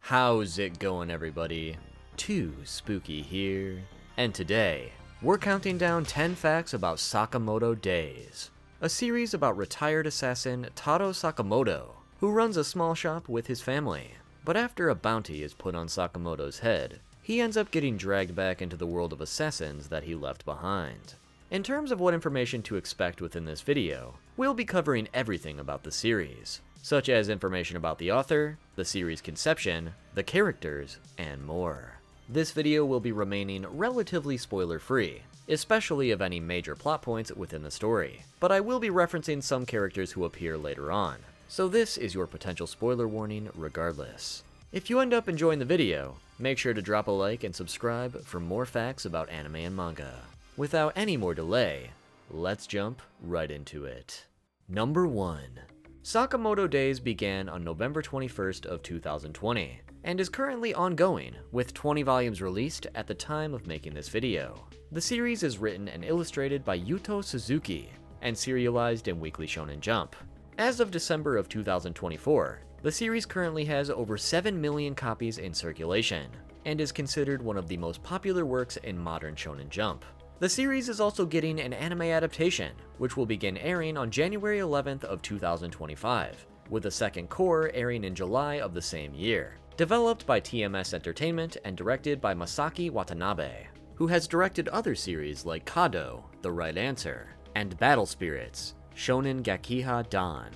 How's it going, everybody? Too Spooky here, and today, we're counting down 10 facts about Sakamoto Days, a series about retired assassin Taro Sakamoto, who runs a small shop with his family. But after a bounty is put on Sakamoto's head, he ends up getting dragged back into the world of assassins that he left behind. In terms of what information to expect within this video, we'll be covering everything about the series, such as information about the author, the series' conception, the characters, and more. This video will be remaining relatively spoiler-free, especially of any major plot points within the story, but I will be referencing some characters who appear later on, so this is your potential spoiler warning regardless. If you end up enjoying the video, make sure to drop a like and subscribe for more facts about anime and manga. Without any more delay, let's jump right into it. Number 1. Sakamoto Days began on November 21st of 2020, and is currently ongoing, with 20 volumes released at the time of making this video. The series is written and illustrated by Yuto Suzuki, and serialized in Weekly Shonen Jump. As of December of 2024, the series currently has over 7 million copies in circulation, and is considered one of the most popular works in modern Shonen Jump. The series is also getting an anime adaptation, which will begin airing on January 11th of 2025, with the second core airing in July of the same year. Developed by TMS Entertainment and directed by Masaki Watanabe, who has directed other series like Kado, The Right Answer, and Battle Spirits, Shonen Gakiha Dan.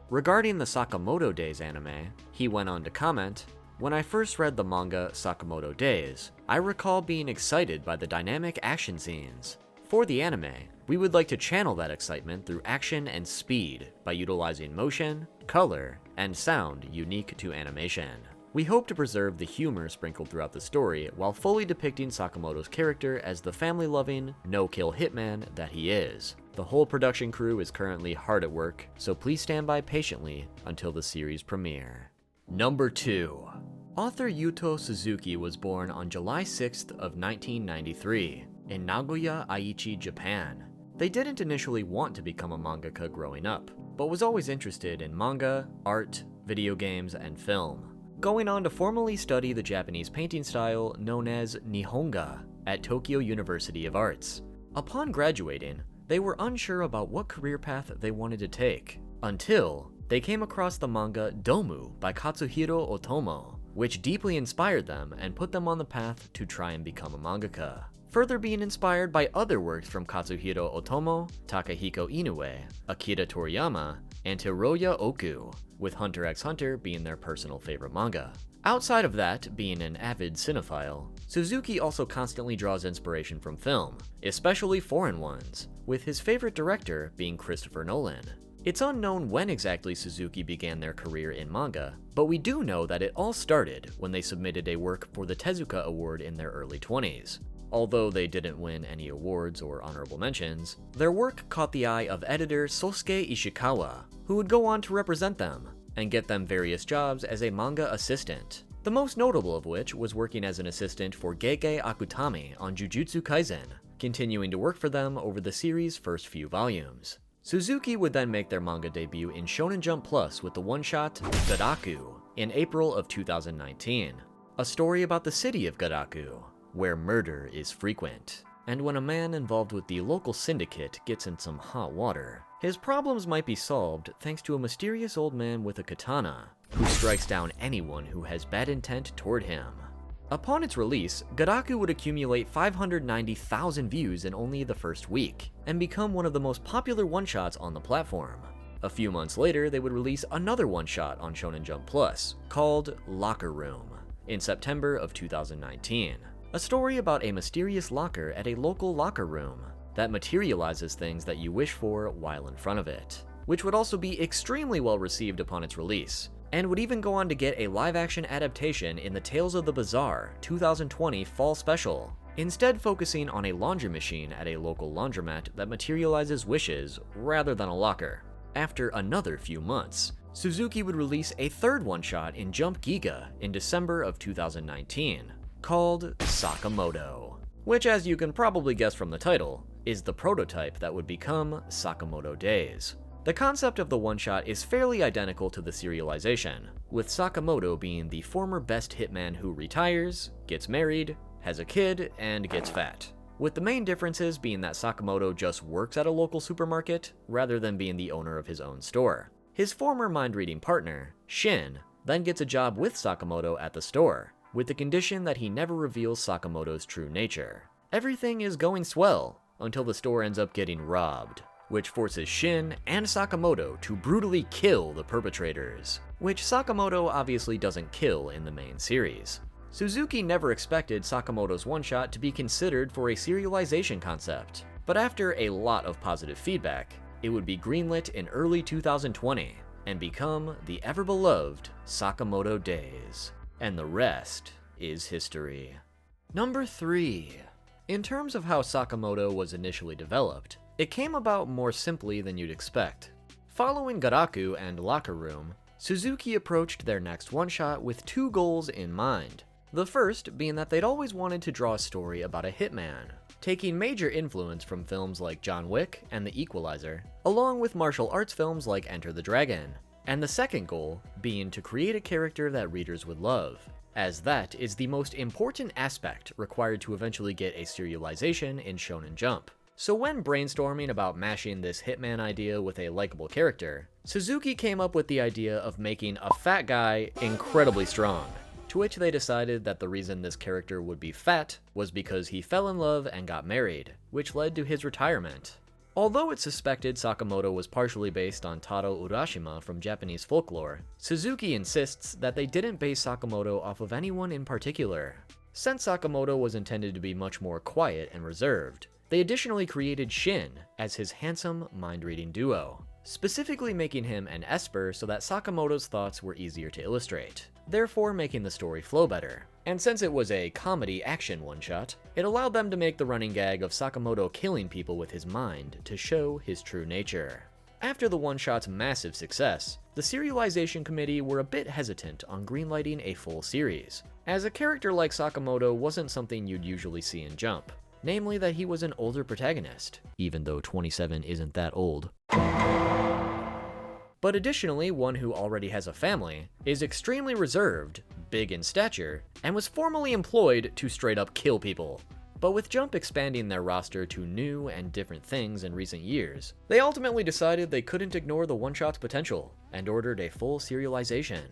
Regarding the Sakamoto Days anime, he went on to comment, "When I first read the manga Sakamoto Days, I recall being excited by the dynamic action scenes. For the anime, we would like to channel that excitement through action and speed by utilizing motion, color, and sound unique to animation. We hope to preserve the humor sprinkled throughout the story while fully depicting Sakamoto's character as the family-loving, no-kill hitman that he is. The whole production crew is currently hard at work, so please stand by patiently until the series premiere." Number 2. Author Yuto Suzuki was born on July 6th of 1993 in Nagoya, Aichi, Japan. They didn't initially want to become a mangaka growing up, but was always interested in manga, art, video games, and film, going on to formally study the Japanese painting style known as Nihonga at Tokyo University of Arts. Upon graduating, they were unsure about what career path they wanted to take, until they came across the manga Domu by Katsuhiro Otomo, which deeply inspired them and put them on the path to try and become a mangaka, further being inspired by other works from Katsuhiro Otomo, Takahiko Inoue, Akira Toriyama, and Hiroya Oku, with Hunter x Hunter being their personal favorite manga. Outside of that, being an avid cinephile, Suzuki also constantly draws inspiration from film, especially foreign ones, with his favorite director being Christopher Nolan. It's unknown when exactly Suzuki began their career in manga, but we do know that it all started when they submitted a work for the Tezuka Award in their early 20s. Although they didn't win any awards or honorable mentions, their work caught the eye of editor Sosuke Ishikawa, who would go on to represent them and get them various jobs as a manga assistant, the most notable of which was working as an assistant for Gege Akutami on Jujutsu Kaisen, continuing to work for them over the series' first few volumes. Suzuki would then make their manga debut in Shonen Jump Plus with the one-shot Gadaku in April of 2019, a story about the city of Gadaku, where murder is frequent. And when a man involved with the local syndicate gets in some hot water, his problems might be solved thanks to a mysterious old man with a katana, who strikes down anyone who has bad intent toward him. Upon its release, Gadaku would accumulate 590,000 views in only the first week, and become one of the most popular one-shots on the platform. A few months later, they would release another one-shot on Shonen Jump Plus, called Locker Room, in September of 2019. A story about a mysterious locker at a local locker room that materializes things that you wish for while in front of it, which would also be extremely well received upon its release, and would even go on to get a live-action adaptation in the Tales of the Bazaar 2020 Fall Special, instead focusing on a laundry machine at a local laundromat that materializes wishes rather than a locker. After another few months, Suzuki would release a third one-shot in Jump Giga in December of 2019, called Sakamoto, which, as you can probably guess from the title, is the prototype that would become Sakamoto Days. The concept of the one-shot is fairly identical to the serialization, with Sakamoto being the former best hitman who retires, gets married, has a kid, and gets fat. With the main differences being that Sakamoto just works at a local supermarket, rather than being the owner of his own store. His former mind-reading partner, Shin, then gets a job with Sakamoto at the store, with the condition that he never reveals Sakamoto's true nature. Everything is going swell, until the store ends up getting robbed, which forces Shin and Sakamoto to brutally kill the perpetrators, which Sakamoto obviously doesn't kill in the main series. Suzuki never expected Sakamoto's one-shot to be considered for a serialization concept, but after a lot of positive feedback, it would be greenlit in early 2020 and become the ever-beloved Sakamoto Days. And the rest is history. Number 3. In terms of how Sakamoto was initially developed, it came about more simply than you'd expect. Following Garaku and Locker Room, Suzuki approached their next one-shot with 2 goals in mind. The first being that they'd always wanted to draw a story about a hitman, taking major influence from films like John Wick and The Equalizer, along with martial arts films like Enter the Dragon. And the second goal being to create a character that readers would love, as that is the most important aspect required to eventually get a serialization in Shonen Jump. So when brainstorming about mashing this hitman idea with a likable character, Suzuki came up with the idea of making a fat guy incredibly strong, to which they decided that the reason this character would be fat was because he fell in love and got married, which led to his retirement. Although it's suspected Sakamoto was partially based on Taro Urashima from Japanese folklore, Suzuki insists that they didn't base Sakamoto off of anyone in particular. Since Sakamoto was intended to be much more quiet and reserved, they additionally created Shin as his handsome mind-reading duo, specifically making him an esper so that Sakamoto's thoughts were easier to illustrate, therefore making the story flow better. And since it was a comedy action one-shot, it allowed them to make the running gag of Sakamoto killing people with his mind to show his true nature. After the one-shot's massive success, the serialization committee were a bit hesitant on greenlighting a full series, as a character like Sakamoto wasn't something you'd usually see in Jump, namely that he was an older protagonist, even though 27 isn't that old. But additionally, one who already has a family, is extremely reserved, big in stature, and was formerly employed to straight up kill people. But with Jump expanding their roster to new and different things in recent years, they ultimately decided they couldn't ignore the one-shot's potential, and ordered a full serialization.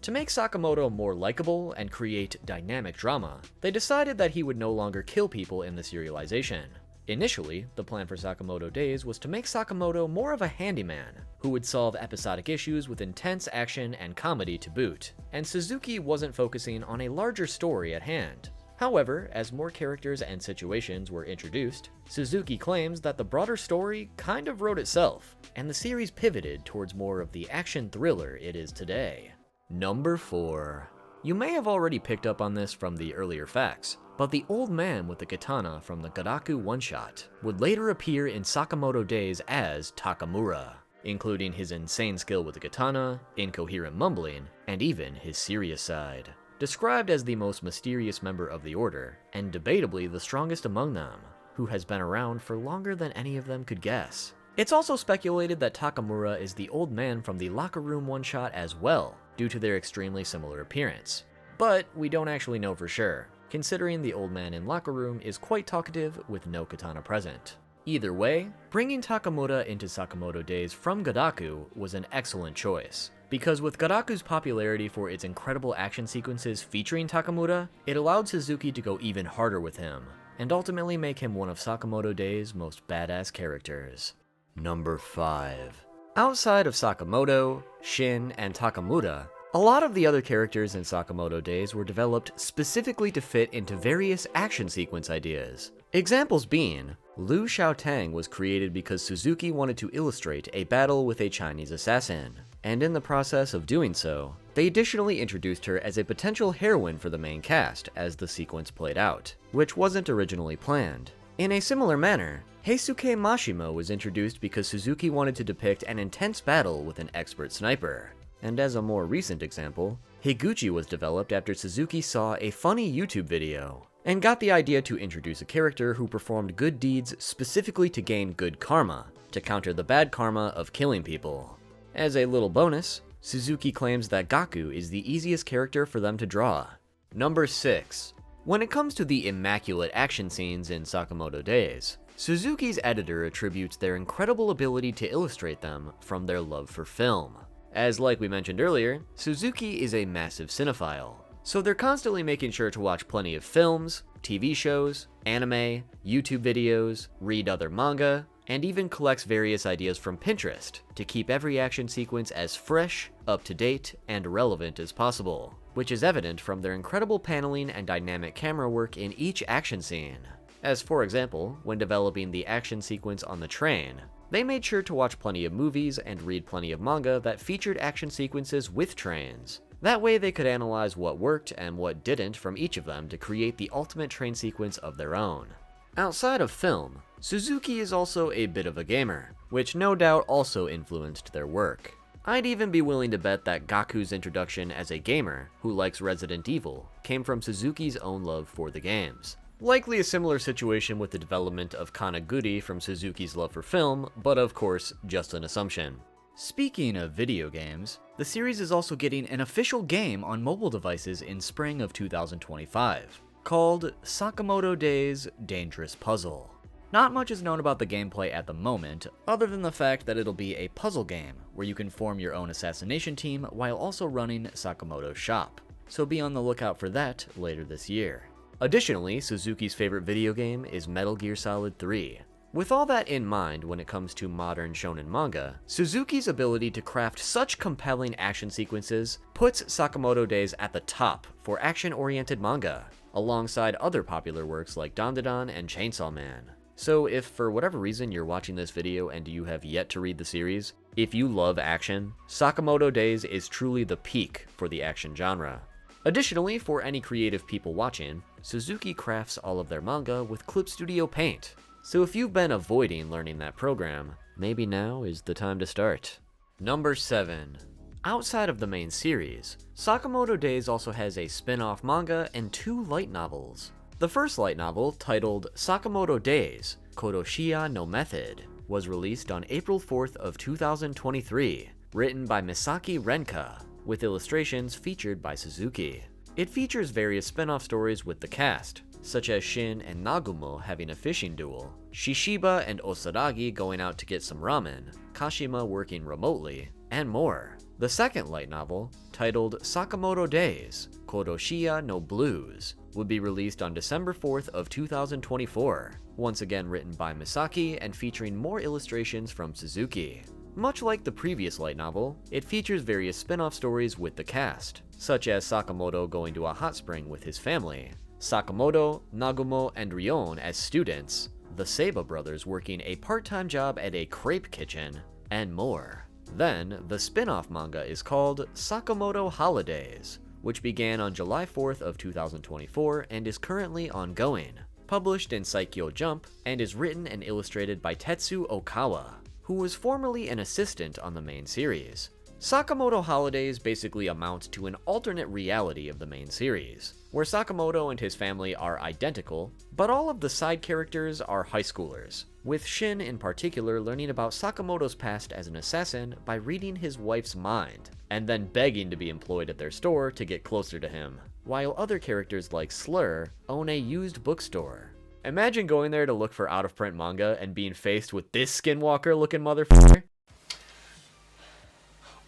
To make Sakamoto more likable and create dynamic drama, they decided that he would no longer kill people in the serialization. Initially, the plan for Sakamoto Days was to make Sakamoto more of a handyman, who would solve episodic issues with intense action and comedy to boot, and Suzuki wasn't focusing on a larger story at hand. However, as more characters and situations were introduced, Suzuki claims that the broader story kind of wrote itself, and the series pivoted towards more of the action thriller it is today. Number 4. You may have already picked up on this from the earlier facts, but the old man with the katana from the Garaku one-shot would later appear in Sakamoto Days as Takamura, including his insane skill with the katana, incoherent mumbling, and even his serious side. Described as the most mysterious member of the Order, and debatably the strongest among them, who has been around for longer than any of them could guess. It's also speculated that Takamura is the old man from the Locker Room one-shot as well, due to their extremely similar appearance. But we don't actually know for sure, considering the old man in Locker Room is quite talkative with no katana present. Either way, bringing Takamura into Sakamoto Days from Garaku was an excellent choice, because with Garaku's popularity for its incredible action sequences featuring Takamura, it allowed Suzuki to go even harder with him, and ultimately make him one of Sakamoto Days' most badass characters. Number 5. Outside of Sakamoto, Shin, and Takamura, a lot of the other characters in Sakamoto Days were developed specifically to fit into various action sequence ideas. Examples being, Liu Xiaotang was created because Suzuki wanted to illustrate a battle with a Chinese assassin, and in the process of doing so, they additionally introduced her as a potential heroine for the main cast as the sequence played out, which wasn't originally planned. In a similar manner, Heisuke Mashima was introduced because Suzuki wanted to depict an intense battle with an expert sniper. And as a more recent example, Higuchi was developed after Suzuki saw a funny YouTube video, and got the idea to introduce a character who performed good deeds specifically to gain good karma, to counter the bad karma of killing people. As a little bonus, Suzuki claims that Gaku is the easiest character for them to draw. Number 6. When it comes to the immaculate action scenes in Sakamoto Days, Suzuki's editor attributes their incredible ability to illustrate them from their love for film. As like we mentioned earlier, Suzuki is a massive cinephile, so they're constantly making sure to watch plenty of films, TV shows, anime, YouTube videos, read other manga, and even collects various ideas from Pinterest to keep every action sequence as fresh, up-to-date, and relevant as possible, which is evident from their incredible paneling and dynamic camera work in each action scene. As for example, when developing the action sequence on the train, they made sure to watch plenty of movies and read plenty of manga that featured action sequences with trains. That way they could analyze what worked and what didn't from each of them to create the ultimate train sequence of their own. Outside of film, Suzuki is also a bit of a gamer, which no doubt also influenced their work. I'd even be willing to bet that Gaku's introduction as a gamer who likes Resident Evil came from Suzuki's own love for the games. Likely a similar situation with the development of Kanaguri from Suzuki's love for film, but of course, just an assumption. Speaking of video games, the series is also getting an official game on mobile devices in spring of 2025, called Sakamoto Days Dangerous Puzzle. Not much is known about the gameplay at the moment, other than the fact that it'll be a puzzle game where you can form your own assassination team while also running Sakamoto's shop, so be on the lookout for that later this year. Additionally, Suzuki's favorite video game is Metal Gear Solid 3. With all that in mind when it comes to modern shonen manga, Suzuki's ability to craft such compelling action sequences puts Sakamoto Days at the top for action-oriented manga, alongside other popular works like Dandadan and Chainsaw Man. So if for whatever reason you're watching this video and you have yet to read the series, if you love action, Sakamoto Days is truly the peak for the action genre. Additionally, for any creative people watching, Suzuki crafts all of their manga with Clip Studio Paint. So if you've been avoiding learning that program, maybe now is the time to start. Number 7. Outside of the main series, Sakamoto Days also has a spin-off manga and 2 light novels. The first light novel, titled Sakamoto Days, Kodoshiya no Method, was released on April 4th of 2023, written by Misaki Renka, with illustrations featured by Suzuki. It features various spin-off stories with the cast, such as Shin and Nagumo having a fishing duel, Shishiba and Osaragi going out to get some ramen, Kashima working remotely, and more. The second light novel, titled Sakamoto Days, Kodoshiya no Blues, would be released on December 4th of 2024, once again written by Misaki and featuring more illustrations from Suzuki. Much like the previous light novel, it features various spin-off stories with the cast, such as Sakamoto going to a hot spring with his family, Sakamoto, Nagumo, and Rion as students, the Seiba brothers working a part-time job at a crepe kitchen, and more. Then, the spin-off manga is called Sakamoto Holidays, which began on July 4th of 2024 and is currently ongoing, published in Shonen Jump, and is written and illustrated by Tetsu Okawa, who was formerly an assistant on the main series. Sakamoto Holidays basically amounts to an alternate reality of the main series, where Sakamoto and his family are identical, but all of the side characters are high schoolers, with Shin in particular learning about Sakamoto's past as an assassin by reading his wife's mind, and then begging to be employed at their store to get closer to him, while other characters like Slur own a used bookstore. Imagine going there to look for out-of-print manga and being faced with this skinwalker-looking motherfucker.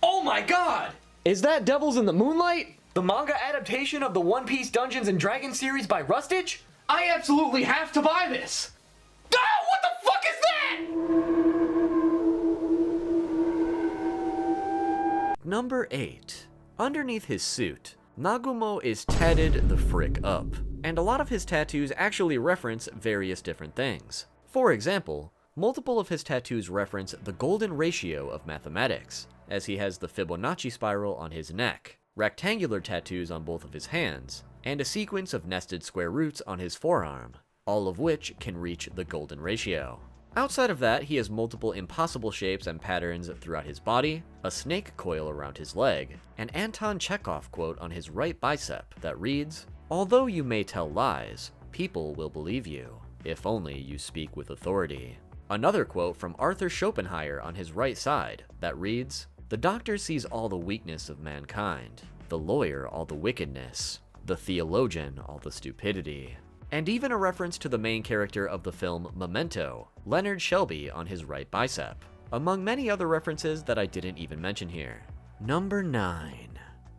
Oh my god! Is that Devils in the Moonlight? The manga adaptation of the One Piece Dungeons & Dragons series by Rustage? I absolutely have to buy this! Ah, what the fuck is that?! Number 8. Underneath his suit, Nagumo is tatted the frick up, and a lot of his tattoos actually reference various different things. For example, multiple of his tattoos reference the golden ratio of mathematics, as he has the Fibonacci spiral on his neck, rectangular tattoos on both of his hands, and a sequence of nested square roots on his forearm, all of which can reach the golden ratio. Outside of that, he has multiple impossible shapes and patterns throughout his body, a snake coil around his leg, an Anton Chekhov quote on his right bicep that reads, "Although you may tell lies, people will believe you, if only you speak with authority." Another quote from Arthur Schopenhauer on his right side that reads, "The doctor sees all the weakness of mankind, the lawyer all the wickedness, the theologian all the stupidity." And even a reference to the main character of the film Memento, Leonard Shelby, on his right bicep, among many other references that I didn't even mention here. Number 9.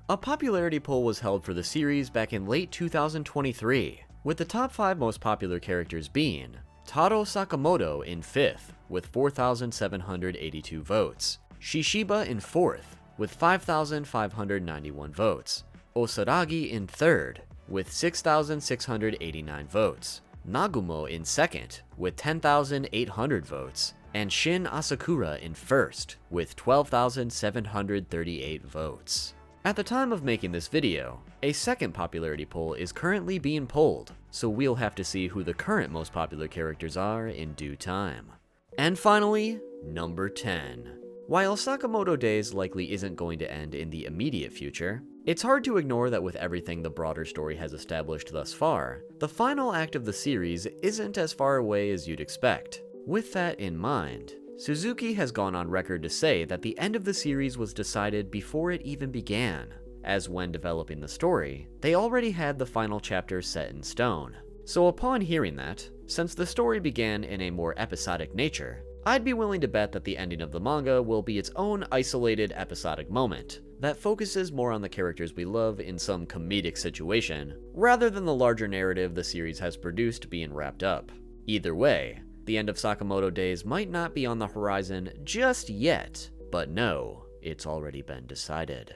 A popularity poll was held for the series back in late 2023, with the top 5 most popular characters being Taro Sakamoto in 5th with 4,782 votes, Shishiba in 4th with 5,591 votes, Osaragi in 3rd with 6,689 votes, Nagumo in 2nd with 10,800 votes, and Shin Asakura in 1st with 12,738 votes. At the time of making this video, a second popularity poll is currently being polled, so we'll have to see who the current most popular characters are in due time. And finally, number 10. While Sakamoto Days likely isn't going to end in the immediate future, it's hard to ignore that with everything the broader story has established thus far, the final act of the series isn't as far away as you'd expect. With that in mind, Suzuki has gone on record to say that the end of the series was decided before it even began, as when developing the story, they already had the final chapter set in stone. So upon hearing that, since the story began in a more episodic nature, I'd be willing to bet that the ending of the manga will be its own isolated episodic moment that focuses more on the characters we love in some comedic situation, rather than the larger narrative the series has produced being wrapped up. Either way, the end of Sakamoto Days might not be on the horizon just yet, but no, it's already been decided.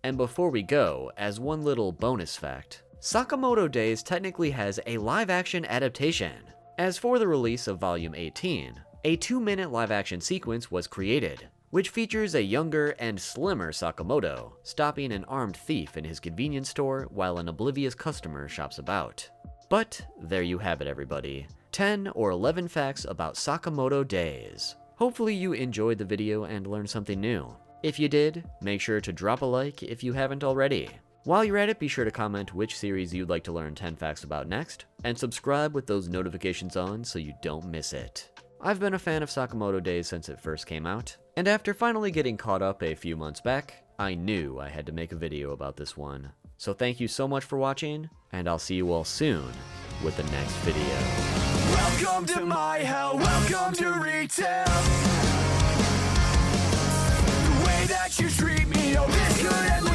And before we go, as one little bonus fact, Sakamoto Days technically has a live-action adaptation. As for the release of Volume 18, a 2-minute live-action sequence was created, which features a younger and slimmer Sakamoto stopping an armed thief in his convenience store while an oblivious customer shops about. But there you have it, everybody. 10 or 11 facts about Sakamoto Days. Hopefully you enjoyed the video and learned something new. If you did, make sure to drop a like if you haven't already. While you're at it, be sure to comment which series you'd like to learn 10 facts about next, and subscribe with those notifications on so you don't miss it. I've been a fan of Sakamoto Days since it first came out, and after finally getting caught up a few months back, I knew I had to make a video about this one. So thank you so much for watching, and I'll see you all soon with the next video. Welcome to my hell, welcome to retail. The way that you treat me, oh, this could end